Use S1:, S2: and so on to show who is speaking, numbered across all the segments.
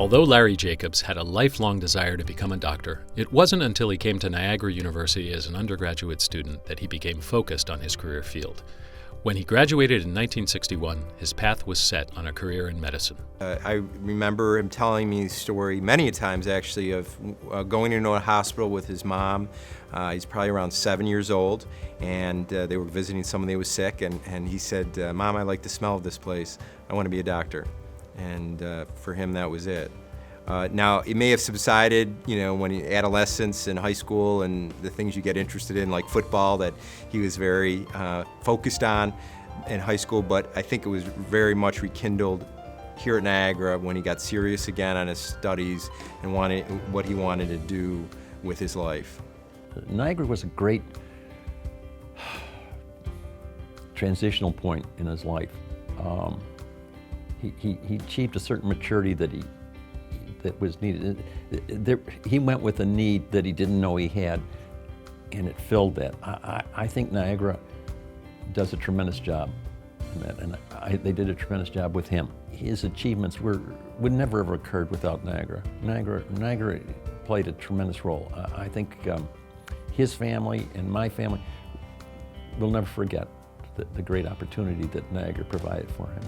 S1: Although Larry Jacobs had a lifelong desire to become a doctor, it wasn't until he came to Niagara University as an undergraduate student that he became focused on his career field. When he graduated in 1961, his path was set on a career in medicine.
S2: I remember him telling me the story many times, actually, of going into a hospital with his mom. He's probably around 7 years old, and they were visiting someone that was sick, and he said, "Mom, I like the smell of this place. I want to be a doctor." And for him, that was it. Now, it may have subsided, when he adolescence and high school and the things you get interested in, like football, that he was very focused on in high school, but I think it was very much rekindled here at Niagara when he got serious again on his studies and what he wanted to do with his life.
S3: Niagara was a great transitional point in his life. He achieved a certain maturity that was needed. He went with a need that he didn't know he had, and it filled that. I think Niagara does a tremendous job in that, and they did a tremendous job with him. His achievements would never have occurred without Niagara. Niagara played a tremendous role. I think his family and my family will never forget the great opportunity that Niagara provided for him.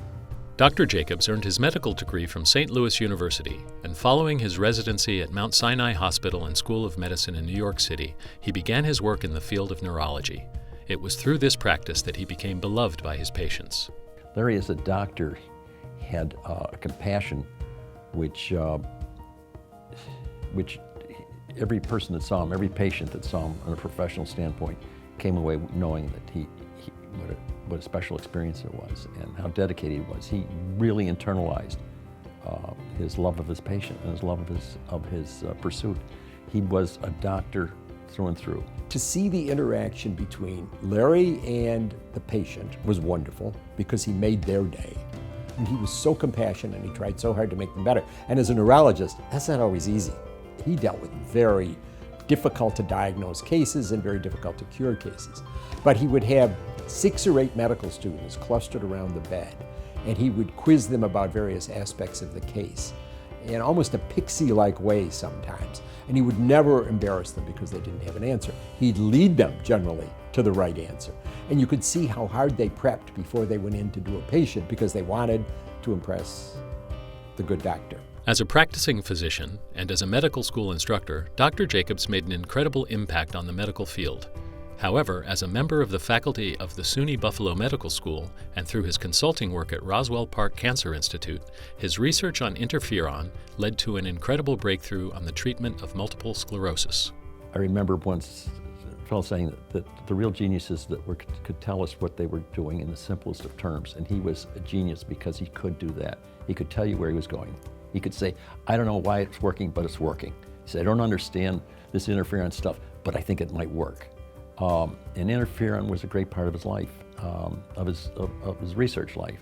S1: Dr. Jacobs earned his medical degree from St. Louis University, and following his residency at Mount Sinai Hospital and School of Medicine in New York City, he began his work in the field of neurology. It was through this practice that he became beloved by his patients.
S3: Larry, as a doctor, had a compassion which every person that saw him, every patient that saw him from a professional standpoint, came away knowing that what a special experience it was and how dedicated he was. He really internalized his love of his patient and his love of his pursuit. He was a doctor through and through.
S4: To see the interaction between Larry and the patient was wonderful because he made their day. And he was so compassionate and he tried so hard to make them better. And as a neurologist, that's not always easy. He dealt with very difficult to diagnose cases and very difficult to cure cases. But he would have 6 or 8 medical students clustered around the bed, and he would quiz them about various aspects of the case in almost a pixie-like way sometimes. And he would never embarrass them because they didn't have an answer. He'd lead them generally to the right answer. And you could see how hard they prepped before they went in to do a patient because they wanted to impress the good doctor.
S1: As a practicing physician and as a medical school instructor, Dr. Jacobs made an incredible impact on the medical field. However, as a member of the faculty of the SUNY Buffalo Medical School and through his consulting work at Roswell Park Cancer Institute, his research on interferon led to an incredible breakthrough on the treatment of multiple sclerosis.
S3: I remember once a fellow saying that the real geniuses could tell us what they were doing in the simplest of terms, and he was a genius because he could do that. He could tell you where he was going. He could say, "I don't know why it's working, but it's working." He said, "I don't understand this interferon stuff, but I think it might work." And interferon was a great part of his life, of his research life.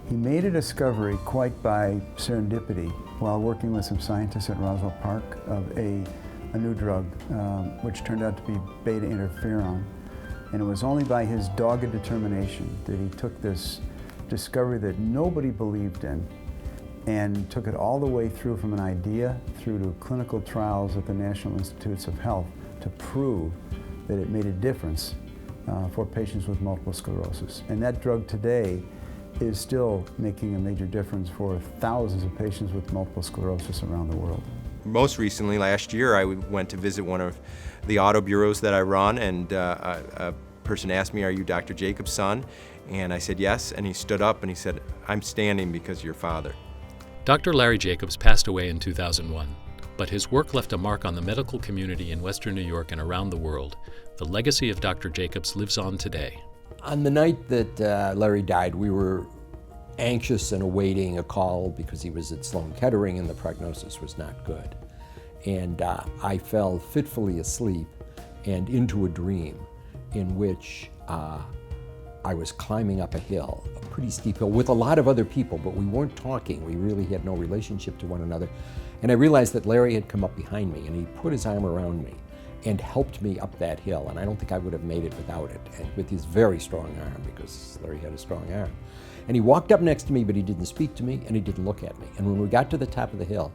S5: He made a discovery quite by serendipity while working with some scientists at Roswell Park of a new drug, which turned out to be beta interferon. And it was only by his dogged determination that he took this discovery that nobody believed in and took it all the way through from an idea through to clinical trials at the National Institutes of Health to prove that it made a difference for patients with multiple sclerosis. And that drug today is still making a major difference for thousands of patients with multiple sclerosis around the world.
S2: Most recently, last year, I went to visit one of the auto bureaus that I run, and a person asked me, "Are you Dr. Jacobs' son?" And I said, "Yes," and he stood up and he said, "I'm standing because of your father."
S1: Dr. Larry Jacobs passed away in 2001, but his work left a mark on the medical community in Western New York and around the world. The legacy of Dr. Jacobs lives on today.
S4: On the night that Larry died, we were anxious and awaiting a call because he was at Sloan Kettering and the prognosis was not good. And I fell fitfully asleep and into a dream in which I was climbing up a hill, a pretty steep hill, with a lot of other people, but we weren't talking. We really had no relationship to one another. And I realized that Larry had come up behind me and he put his arm around me and helped me up that hill. And I don't think I would have made it without it, and with his very strong arm, because Larry had a strong arm. And he walked up next to me, but he didn't speak to me and he didn't look at me. And when we got to the top of the hill,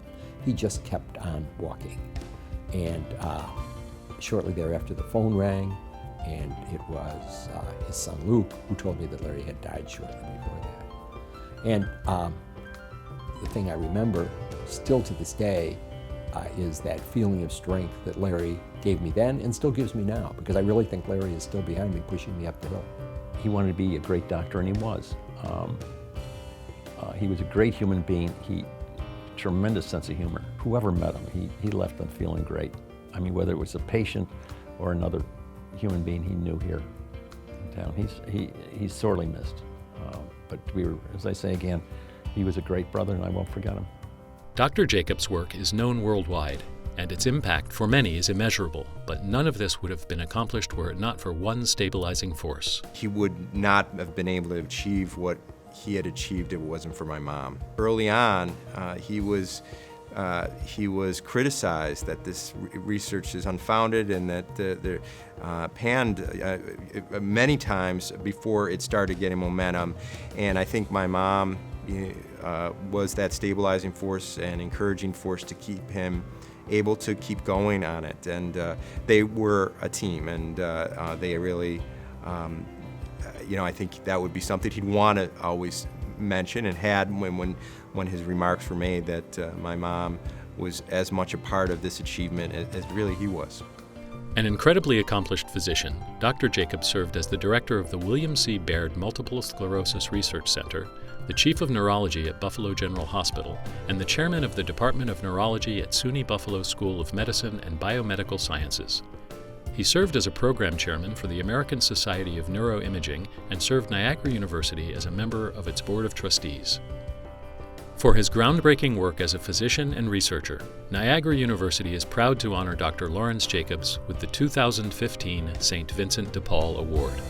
S4: he just kept on walking. And shortly thereafter, the phone rang, and it was his son Luke who told me that Larry had died shortly before that. And the thing I remember still to this day is that feeling of strength that Larry gave me then and still gives me now, because I really think Larry is still behind me, pushing me up the hill.
S3: He wanted to be a great doctor, and he was. He was a great human being. Tremendous sense of humor. Whoever met him, he left them feeling great. I mean, whether it was a patient or another human being he knew here in town, he's sorely missed. But as I say again, he was a great brother, and I won't forget him.
S1: Dr. Jacobs' work is known worldwide, and its impact for many is immeasurable, but none of this would have been accomplished were it not for one stabilizing force.
S2: He would not have been able to achieve what he had achieved if it wasn't for my mom. Early on, he was criticized that this research is unfounded and that they're panned many times before it started getting momentum. And I think my mom was that stabilizing force and encouraging force to keep him able to keep going on it. And they were a team, and they really, I think that would be something he'd want to always mention, and had when his remarks were made, that my mom was as much a part of this achievement as really he was.
S1: An incredibly accomplished physician, Dr. Jacobs served as the director of the William C. Baird Multiple Sclerosis Research Center, the chief of neurology at Buffalo General Hospital, and the chairman of the Department of Neurology at SUNY Buffalo School of Medicine and Biomedical Sciences. He served as a program chairman for the American Society of Neuroimaging and served Niagara University as a member of its Board of Trustees. For his groundbreaking work as a physician and researcher, Niagara University is proud to honor Dr. Lawrence Jacobs with the 2015 St. Vincent de Paul Award.